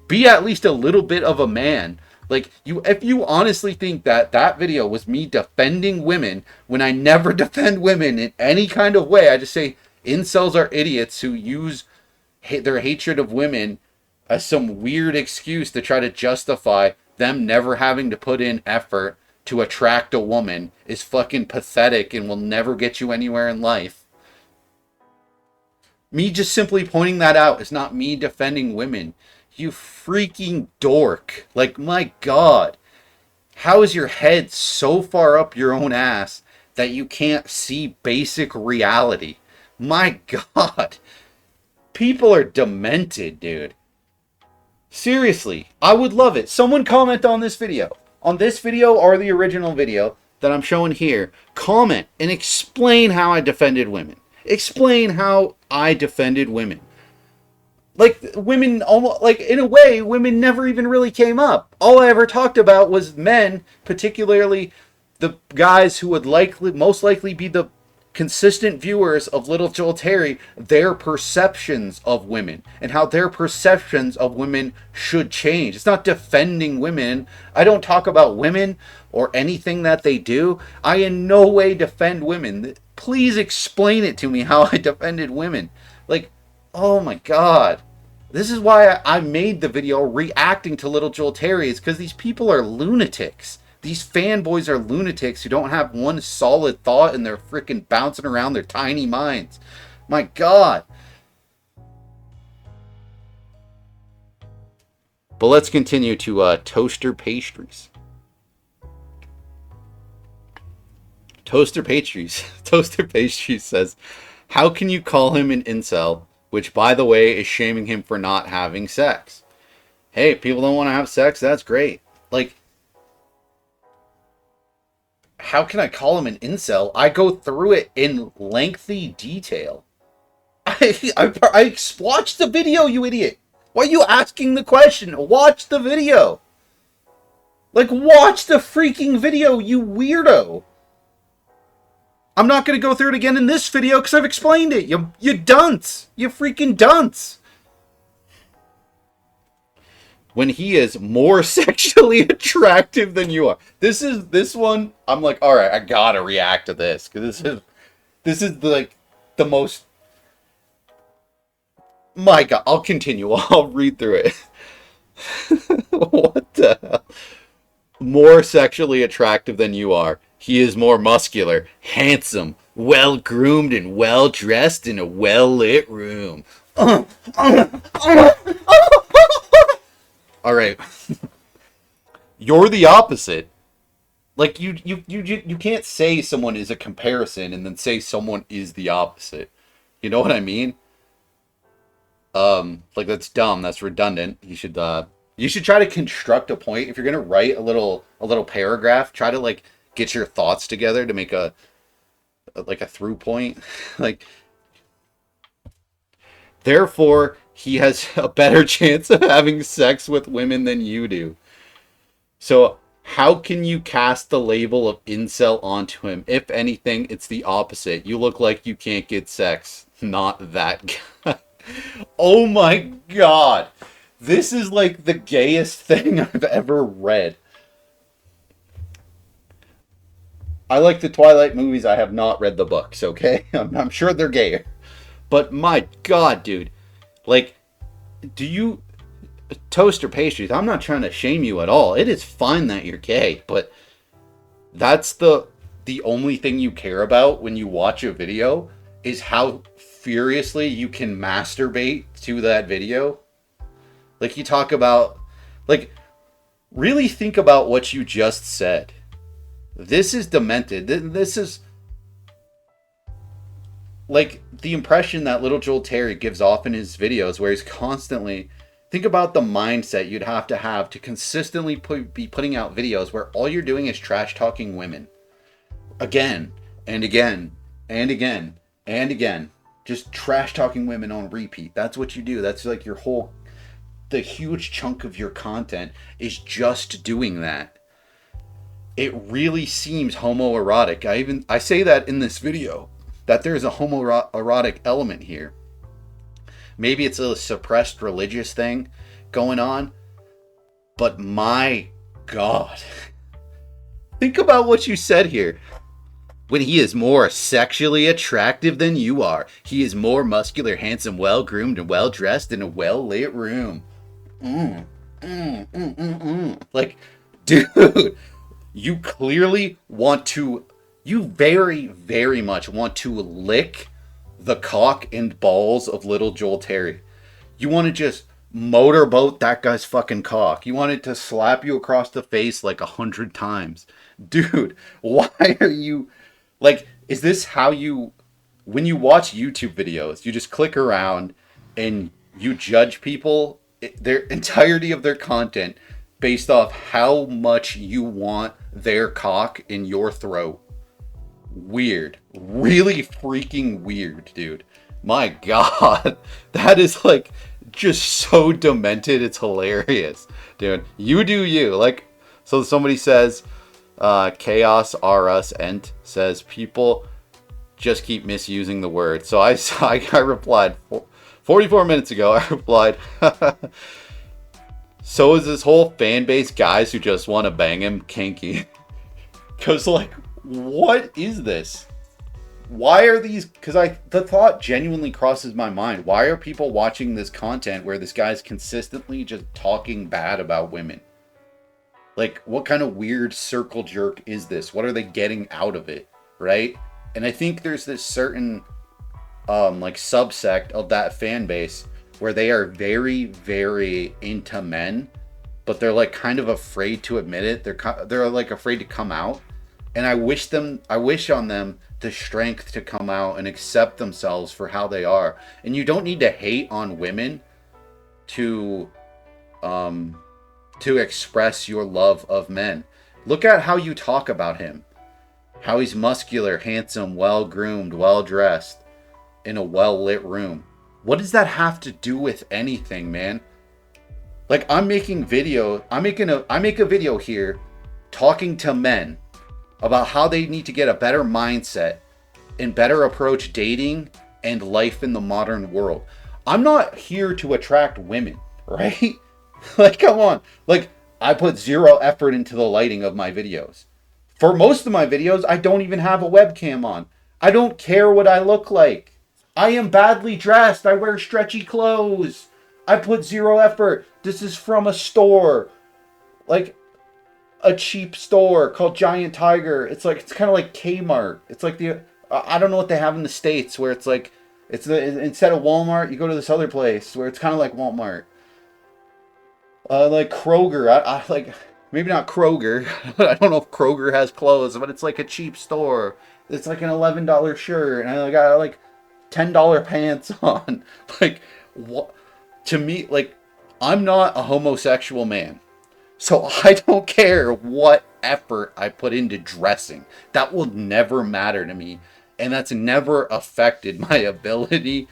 Be at least a little bit of a man. Like, if you honestly think that that video was me defending women when I never defend women in any kind of way, I just say incels are idiots who use their hatred of women as some weird excuse to try to justify them never having to put in effort to attract a woman is fucking pathetic and will never get you anywhere in life. Me just simply pointing that out is not me defending women. You freaking dork. Like, my God. How is your head so far up your own ass that you can't see basic reality? My God. People are demented, dude. Seriously, I would love it. Someone comment on this video. On this video or the original video that I'm showing here. Comment and explain how I defended women. Explain how I defended women. Like, women, almost, like, in a way, women never even really came up. All I ever talked about was men, particularly the guys who would most likely be the consistent viewers of Little Joel Terry, their perceptions of women and how their perceptions of women should change. It's not defending women. I don't talk about women or anything that they do. I in no way defend women. Please explain it to me how I defended women. Like, oh my God. This is why I made the video reacting to Little Joel Terry. It's because these people are lunatics. These fanboys are lunatics who don't have one solid thought and they're freaking bouncing around their tiny minds. My God. But let's continue to Toaster Pastries. Toaster Pastries says, how can you call him an incel, which, by the way, is shaming him for not having sex? Hey, people don't want to have sex. That's great. Like, how can I call him an incel? I go through it in lengthy detail. I watched the video, you idiot. Why are you asking the question? Watch the video. Like, watch the freaking video, you weirdo. I'm not going to go through it again in this video because I've explained it. You dunce. You freaking dunce. When he is more sexually attractive than you are. This one, I'm like, all right, I gotta react to this because this is like the most. My God, I'll continue. I'll read through it. What the hell? More sexually attractive than you are. He is more muscular, handsome, well-groomed, and well-dressed in a well-lit room. All right. You're the opposite. Like, you can't say someone is a comparison and then say someone is the opposite. You know what I mean? Like, that's dumb. That's redundant. You should try to construct a point. If you're gonna write a little paragraph, try to like get your thoughts together to make a through point. Like, therefore, he has a better chance of having sex with women than you do. So how can you cast the label of incel onto him? If anything, it's the opposite. You look like you can't get sex. Not that guy. Oh my God. This is like the gayest thing I've ever read. I like the Twilight movies. I have not read the books, okay? I'm sure they're gayer. But my God, dude. Like, do you... Toaster Pastries, I'm not trying to shame you at all. It is fine that you're gay, but that's the only thing you care about when you watch a video is how furiously you can masturbate to that video. Like, you talk about... Like, really think about what you just said. This is demented. This is... like the impression that little Joel Terry gives off in his videos, where he's constantly, think about the mindset you'd have to consistently be putting out videos where all you're doing is trash talking women again and again and again and again, just trash talking women on repeat. That's what you do. That's like the huge chunk of your content is just doing that. It really seems homoerotic. I say that in this video, that there's a homoerotic element here. Maybe it's a suppressed religious thing going on, but my God, think about what you said here. When he is more sexually attractive than you are, he is more muscular, handsome, well-groomed, and well-dressed in a well-lit room. Like, dude, you clearly want to, you very, very much want to lick the cock and balls of little Joel Terry. You want to just motorboat that guy's fucking cock. You want it to slap you across the face like 100 times. Dude, why are you, like, is this how you, when you watch YouTube videos, you just click around and you judge people, their entirety of their content, based off how much you want their cock in your throat? Weird. Really freaking weird, dude. My God. That is like just so demented. It's hilarious, dude. You do you. Like, so somebody says, Chaos R Us Ent says, people just keep misusing the word. So I replied 44 minutes ago. I replied, so is this whole fan base guys who just want to bang him kinky? Because, like, what is this? Why are these, because the thought genuinely crosses my mind. Why are people watching this content where this guy's consistently just talking bad about women? Like, what kind of weird circle jerk is this? What are they getting out of it, right? And I think there's this certain like subsect of that fan base where they are very, very into men, but they're like kind of afraid to admit it. They're like afraid to come out. And I wish on them the strength to come out and accept themselves for how they are. And you don't need to hate on women to express your love of men. Look at how you talk about him. How he's muscular, handsome, well-groomed, well-dressed, in a well-lit room. What does that have to do with anything, man? Like, I make a video here talking to men about how they need to get a better mindset and better approach dating and life in the modern world. I'm not here to attract women, right? Like, come on. Like, I put zero effort into the lighting of my videos. For most of my videos, I don't even have a webcam on. I don't care what I look like. I am badly dressed. I wear stretchy clothes. I put zero effort. This is from a store. Like, a cheap store called Giant Tiger. It's kind of like Kmart. It's like I don't know what they have in the States where it's like, instead of Walmart, you go to this other place where it's kind of like Walmart. Like Kroger. I like, maybe not Kroger. I don't know if Kroger has clothes, but it's like a cheap store. It's like an $11 shirt, and I got like $10 pants on. Like, what? To me, like, I'm not a homosexual man, so I don't care what effort I put into dressing. That will never matter to me, and that's never affected my ability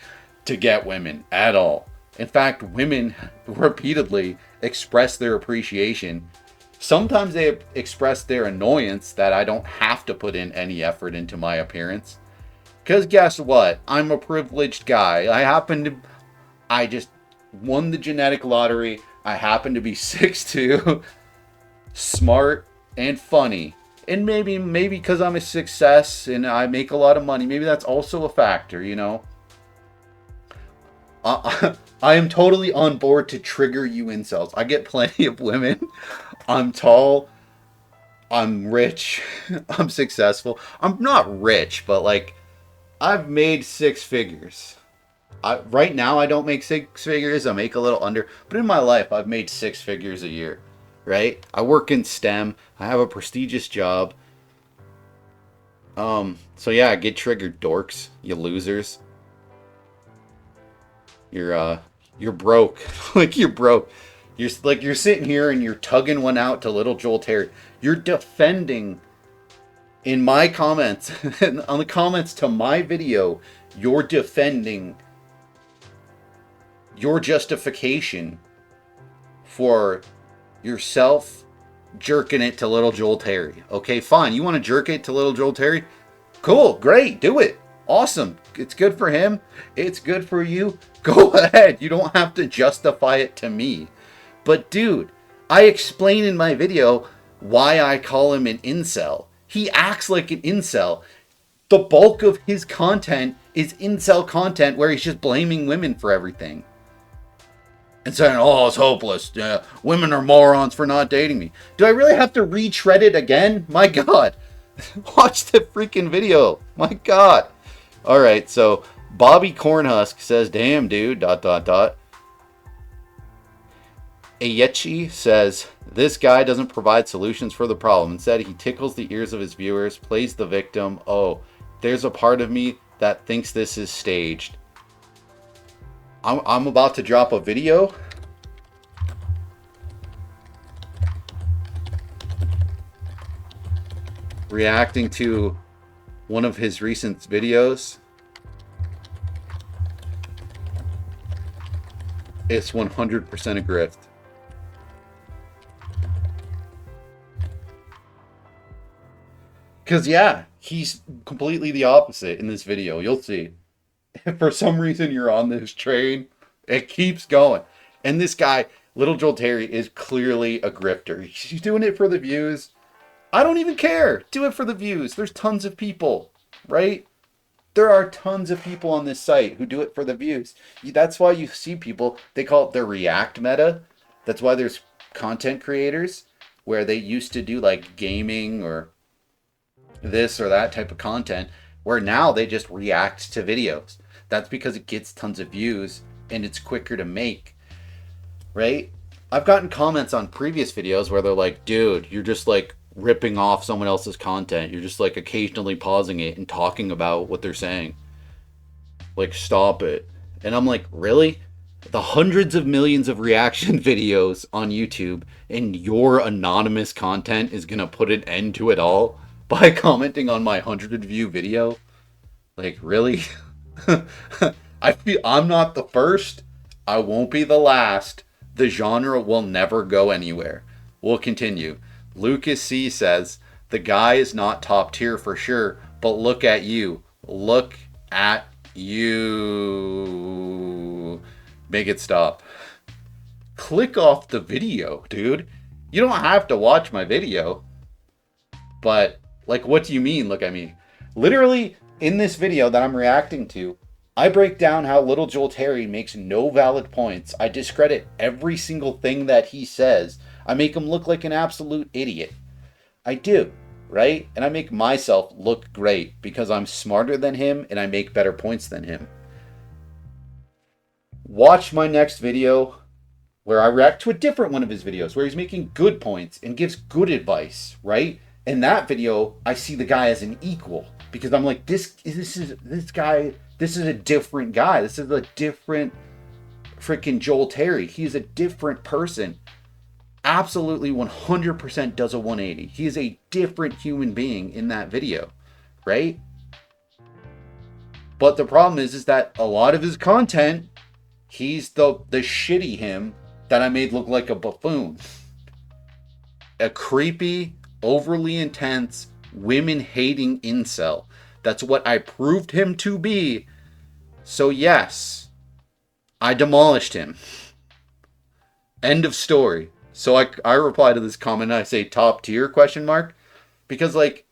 to get women at all. In fact, women repeatedly express their appreciation. Sometimes they express their annoyance that I don't have to put in any effort into my appearance. Because guess what? I'm a privileged guy. I just won the genetic lottery. I happen to be 6'2", smart, and funny. And maybe because I'm a success and I make a lot of money, maybe that's also a factor, you know? I am totally on board to trigger you incels. I get plenty of women. I'm tall. I'm rich. I'm successful. I'm not rich, but like, I've made 6 figures. Right now, I don't make 6 figures. I make a little under. But in my life, I've made 6 figures a year. Right? I work in STEM. I have a prestigious job. So yeah, get triggered, dorks, you losers. You're broke. Like you're broke. You're sitting here and you're tugging one out to little Joel Terry. You're defending in my comments on the comments to my video, you're defending your justification for yourself jerking it to little Joel Terry. Okay, fine. You want to jerk it to little Joel Terry? Cool, great, do it. Awesome. It's good for him. It's good for you. Go ahead. You don't have to justify it to me. But dude, I explain in my video why I call him an incel. He acts like an incel. The bulk of his content is incel content where he's just blaming women for everything. And saying, oh, it's hopeless. Women are morons for not dating me. Do I really have to retread it again? My God. Watch the freaking video. My God. All right, so Bobby Cornhusk says, damn, dude, ... Ayechi says, this guy doesn't provide solutions for the problem. Instead, he tickles the ears of his viewers, plays the victim. Oh, there's a part of me that thinks this is staged. I'm about to drop a video. Reacting to one of his recent videos. It's 100% a grift. Because, yeah, he's completely the opposite in this video. You'll see. If for some reason you're on this train, it keeps going. And this guy, little Joel Terry, is clearly a grifter. He's doing it for the views. I don't even care. Do it for the views. There's tons of people, right? There are tons of people on this site who do it for the views. That's why you see people, they call it the React meta. That's why there's content creators where they used to do like gaming or this or that type of content, where now they just react to videos. That's because it gets tons of views and it's quicker to make, right? I've gotten comments on previous videos where they're like, dude, you're just like ripping off someone else's content. You're just like occasionally pausing it and talking about what they're saying. Like, stop it. And I'm like, really? The hundreds of millions of reaction videos on YouTube and your anonymous content is going to put an end to it all by commenting on my 100 view video? Like, really? I feel I'm not the first. I won't be the last. The genre will never go anywhere. We'll continue. Lucas C says, the guy is not top tier for sure, but look at you. Look at you. Make it stop. Click off the video, dude. You don't have to watch my video. But, like, what do you mean, look at me? Literally, in this video that I'm reacting to, I break down how little Joel Terry makes no valid points. I discredit every single thing that he says. I make him look like an absolute idiot. I do, right? And I make myself look great because I'm smarter than him and I make better points than him. Watch my next video where I react to a different one of his videos where he's making good points and gives good advice, right? In that video, I see the guy as an equal because I'm like, this is a different guy. This is a different freaking Joel Terry. He's a different person. Absolutely 100% does a 180. He is a different human being in that video, right? But the problem is that a lot of his content, he's the shitty him that I made look like a buffoon. A creepy, overly intense, women-hating incel. That's what I proved him to be. So yes, I demolished him. End of story. So I reply to this comment and I say top tier question mark, because like,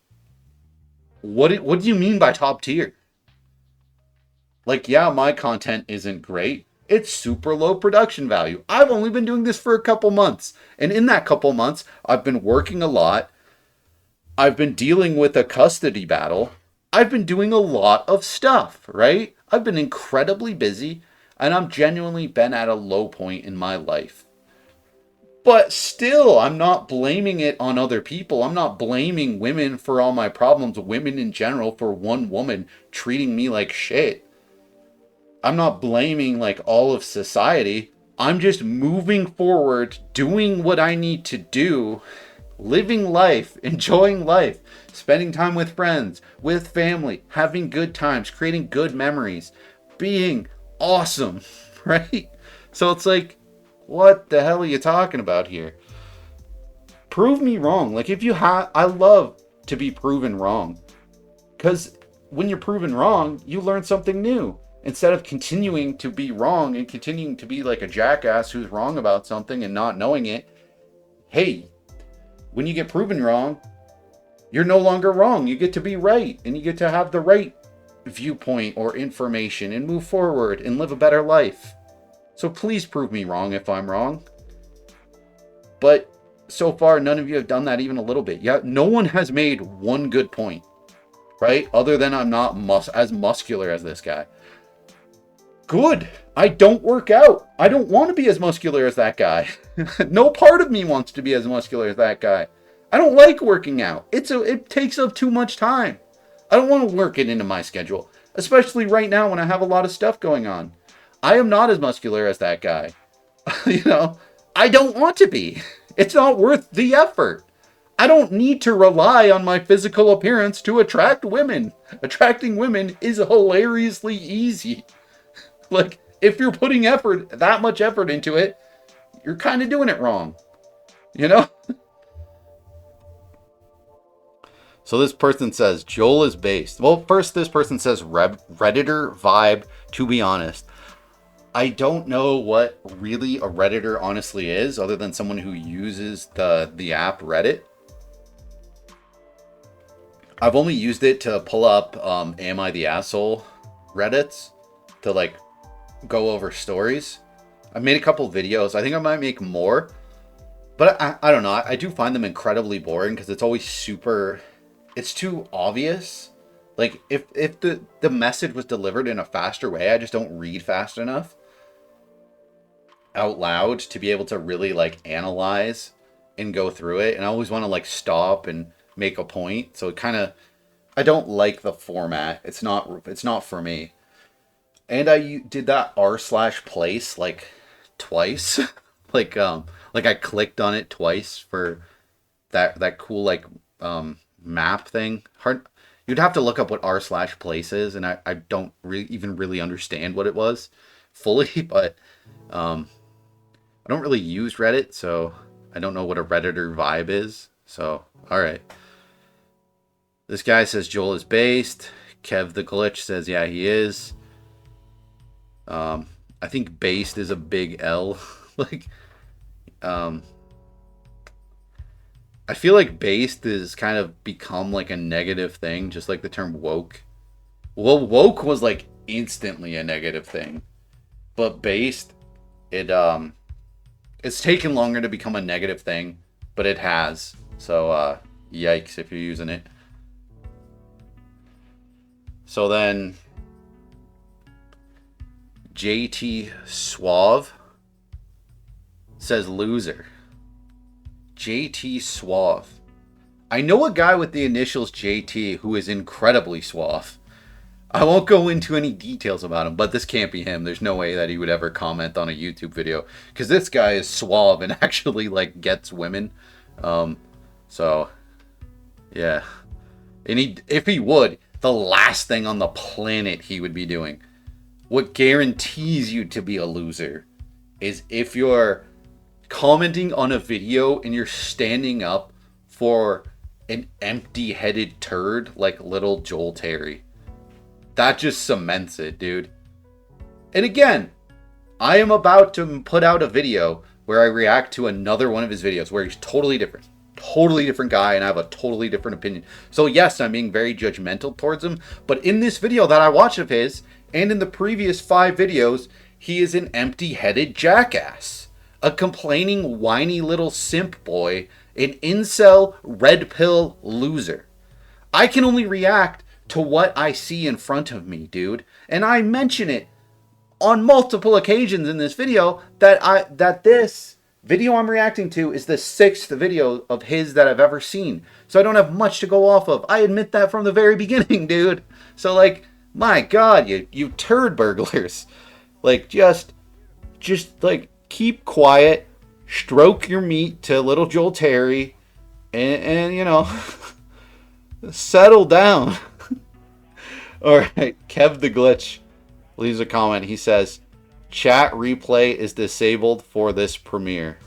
what do you mean by top tier? Like, yeah, my content isn't great. It's super low production value. I've only been doing this for a couple months. And in that couple months, I've been working a lot. I've been dealing with a custody battle. I've been doing a lot of stuff, right? I've been incredibly busy and I've genuinely been at a low point in my life. But still, I'm not blaming it on other people. I'm not blaming women for all my problems, women in general, for one woman treating me like shit. I'm not blaming like all of society. I'm just moving forward, doing what I need to do, living life, enjoying life, spending time with friends, with family, having good times, creating good memories, being awesome, right? So it's like, what the hell are you talking about here? Prove me wrong. Like, if you have, I love to be proven wrong. Because when you're proven wrong, you learn something new. Instead of continuing to be wrong and continuing to be like a jackass who's wrong about something and not knowing it, hey, when you get proven wrong, you're no longer wrong. You get to be right, and you get to have the right viewpoint or information and move forward and live a better life. So please prove me wrong if I'm wrong. But so far, none of you have done that even a little bit. Yeah, no one has made one good point, right? Other than I'm not as muscular as this guy. Good. I don't work out. I don't want to be as muscular as that guy. No part of me wants to be as muscular as that guy. I don't like working out. It takes up too much time. I don't want to work it into my schedule, especially right now when I have a lot of stuff going on. I am not as muscular as that guy. I don't want to be. It's not worth the effort. I don't need to rely on my physical appearance to attract women. Attracting women is hilariously easy. Like, if you're putting that much effort into it, you're kind of doing it wrong. So this person says, Joel is based. Well, first this person says Redditor vibe, to be honest. I don't know what really a Redditor honestly is, other than someone who uses the app Reddit. I've only used it to pull up Am I the Asshole Reddits to like go over stories. I've made a couple videos. I think I might make more. But I don't know. I do find them incredibly boring because it's always it's too obvious. Like, if the message was delivered in a faster way, I just don't read fast enough out loud to be able to really, like, analyze and go through it. And I always want to, like, stop and make a point. So I don't like the format. It's not for me. And I did that r/place, like, twice. like I clicked on it twice for that cool, like, map thing. You'd have to look up what r/place is, and I don't even really understand what it was fully, but I don't really use Reddit, so I don't know what a Redditor vibe is. So, alright. This guy says Joel is based. Kev the Glitch says, yeah, he is. I think based is a big L. Like, I feel like based is kind of become like a negative thing, just like the term woke. Well, woke was like instantly a negative thing, but based, it's taken longer to become a negative thing, but it has. So, yikes if you're using it. So then, JT Suave says loser. JT Suave. I know a guy with the initials JT who is incredibly suave. I won't go into any details about him, but this can't be him. There's no way that he would ever comment on a YouTube video, because this guy is suave and actually like gets women. So yeah. And if he would, the last thing on the planet he would be doing, what guarantees you to be a loser, is if you're commenting on a video and you're standing up for an empty-headed turd like little Joel Terry. That just cements it, dude. And again, I am about to put out a video where I react to another one of his videos where he's totally different guy, and I have a totally different opinion. So yes, I'm being very judgmental towards him, but in this video that I watched of his, and in the previous 5 videos, he is an empty-headed jackass. A complaining, whiny little simp boy. An incel, red pill loser. I can only react to what I see in front of me, dude. And I mention it on multiple occasions in this video that Video I'm reacting to is the 6th video of his that I've ever seen. So I don't have much to go off of. I admit that from the very beginning, dude. So, like, my God, you turd burglars. Like, just like, keep quiet, stroke your meat to little Joel Terry, and you know, settle down. All right, Kev the Glitch leaves a comment. He says, chat replay is disabled for this premiere.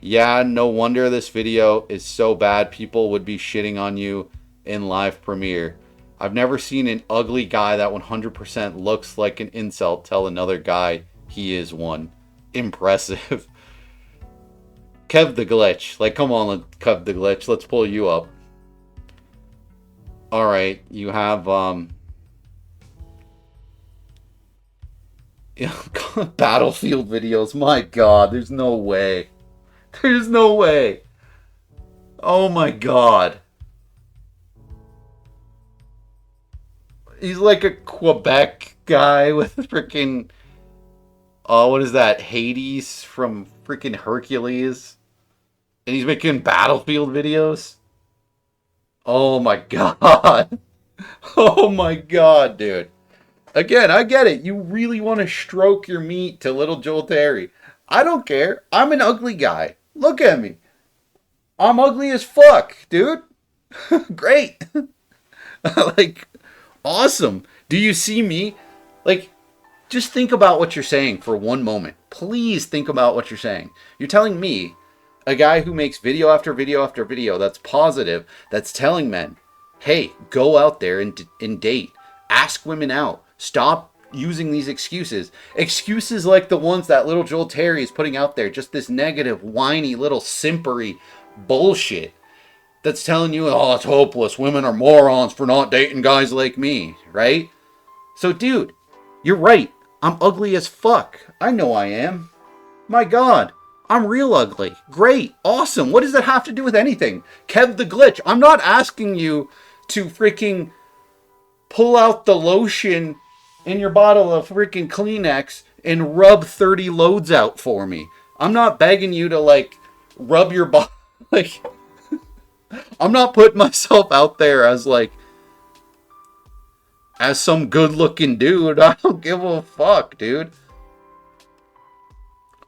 Yeah, no wonder this video is so bad. People would be shitting on you in live premiere. I've never seen an ugly guy that 100% looks like an incel tell another guy he is one. Impressive. Kev the Glitch. Like, come on, Kev the Glitch. Let's pull you up. Alright, you have, Battlefield videos. My God, there's no way. There's no way. Oh my God. He's like a Quebec guy with freaking, what is that? Hades from freaking Hercules. And he's making Battlefield videos. Oh my God. Oh my God, dude. Again, I get it. You really want to stroke your meat to little Joel Terry. I don't care. I'm an ugly guy. Look at me. I'm ugly as fuck, dude. Great. Like, awesome. Do you see me? Like, just think about what you're saying for one moment. Please think about what you're saying. You're telling me, a guy who makes video after video after video that's positive, that's telling men, hey, go out there and date. Ask women out. Stop using these excuses. Excuses like the ones that little Joel Terry is putting out there. Just this negative, whiny, little simpery bullshit that's telling you, oh, it's hopeless. Women are morons for not dating guys like me, right? So, dude, you're right. I'm ugly as fuck. I know I am. My God. I'm real ugly. Great. Awesome. What does that have to do with anything? Kev the Glitch. I'm not asking you to freaking pull out the lotion in your bottle of freaking Kleenex and rub 30 loads out for me. I'm not begging you to, like, rub your body. Like, I'm not putting myself out there as, like, as some good-looking dude. I don't give a fuck, dude.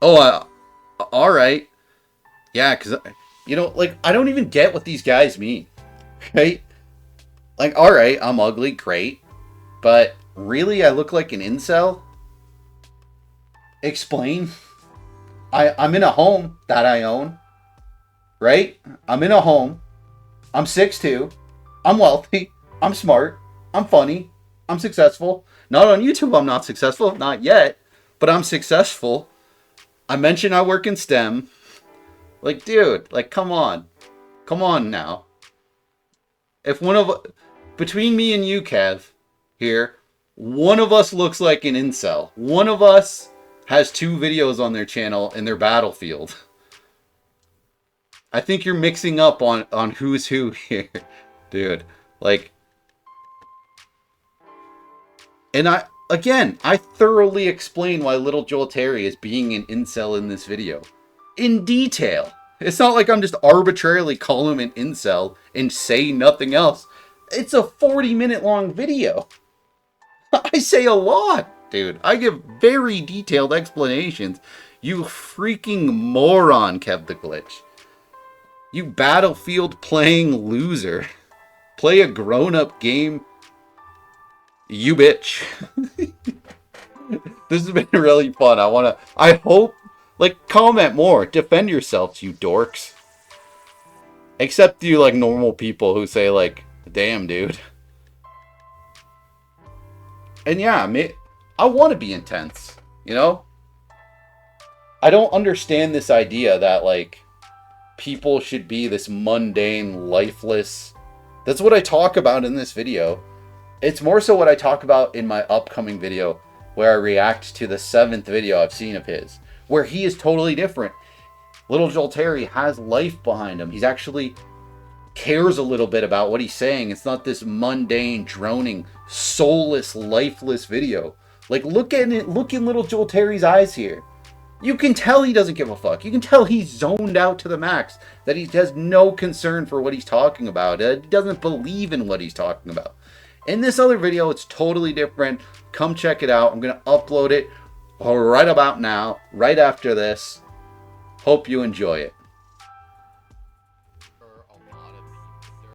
Oh, alright. Yeah, because, you know, like, I don't even get what these guys mean. Right? Like, alright, I'm ugly, great. But, really, I look like an incel? Explain. I'm in a home that I own. Right? I'm in a home. I'm 6'2". I'm wealthy. I'm smart. I'm funny. I'm successful. Not on YouTube, I'm not successful. Not yet. But I'm successful. I mentioned I work in STEM. Like, dude, like, come on. Come on now. If one of... Between me and you, Kev, here, one of us looks like an incel. One of us has 2 videos on their channel in their Battlefield. I think you're mixing up on who's who here, dude. Like, and I thoroughly explain why little Joel Terry is being an incel in this video. In detail. It's not like I'm just arbitrarily calling him an incel and say nothing else. It's a 40-minute long video. I say a lot, dude. I give very detailed explanations. You freaking moron, Kev the Glitch. You Battlefield playing loser. Play a grown-up game. You bitch. This has been really fun. I hope, like, comment more. Defend yourselves, you dorks. Except you, like, normal people who say, like, damn, dude. And yeah, I want to be intense, you know? I don't understand this idea that, like, people should be this mundane, lifeless. That's what I talk about in this video. It's more so what I talk about in my upcoming video, where I react to the 7th video I've seen of his, where he is totally different. Little Joel Terry has life behind him. He's actually cares a little bit about what he's saying. It's not this mundane, droning, soulless, lifeless video. Like, look at it. Look in little Joel Terry's eyes here. You can tell he doesn't give a fuck. You can tell he's zoned out to the max. That he has no concern for what he's talking about. He doesn't believe in what he's talking about. In this other video, it's totally different. Come check it out. I'm going to upload it right about now, right after this. Hope you enjoy it.